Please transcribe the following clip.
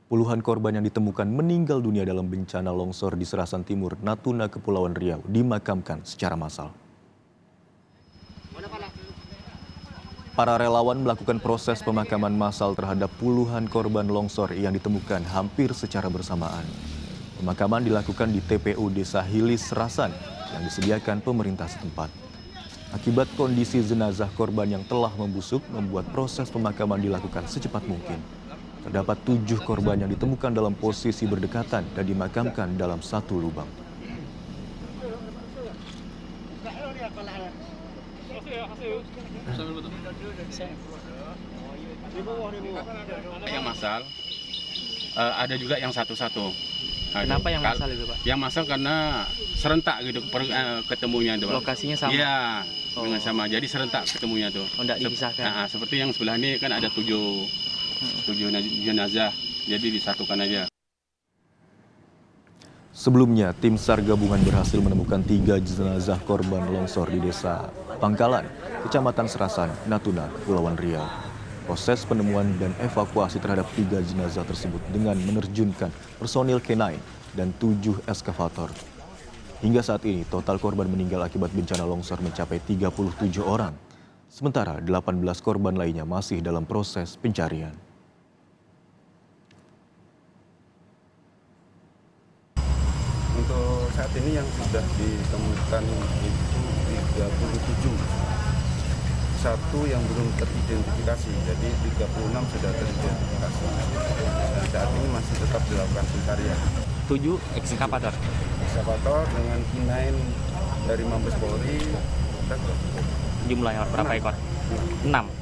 Puluhan korban yang ditemukan meninggal dunia dalam bencana longsor di Serasan Timur, Natuna, Kepulauan Riau dimakamkan secara massal. Para relawan melakukan proses pemakaman massal terhadap puluhan korban longsor yang ditemukan hampir secara bersamaan. Pemakaman dilakukan di TPU Desa Hilis Serasan yang disediakan pemerintah setempat. Akibat kondisi jenazah korban yang telah membusuk membuat proses pemakaman dilakukan secepat mungkin. Terdapat 7 korban yang ditemukan dalam posisi berdekatan dan dimakamkan dalam satu lubang. Yang massal, ada juga yang satu-satu. Kenapa yang massal itu, Pak? Yang massal karena serentak gitu ketemunya tuh. Lokasinya sama? Iya, dengan sama. Jadi serentak ketemunya tuh. Oh, enggak dipisahkan? Seperti yang sebelah ini kan ada 7 jenazah, jadi disatukan aja. Sebelumnya, tim SAR gabungan berhasil menemukan 3 jenazah korban longsor di Desa Pangkalan, Kecamatan Serasan, Natuna, Kepulauan Riau. Proses penemuan dan evakuasi terhadap 3 jenazah tersebut dengan menerjunkan personil K9 dan 7 eskavator. Hingga saat ini, total korban meninggal akibat bencana longsor mencapai 37 orang. Sementara 18 korban lainnya masih dalam proses pencarian. Untuk saat ini yang sudah ditemukan itu 37. Satu yang belum teridentifikasi, jadi 36 sudah teridentifikasi. Dan saat ini masih tetap dilakukan pencarian. 7 ekskavator. Ekskavator dengan K9 dari Mabes Polri. Jumlahnya berapa ekor? 6.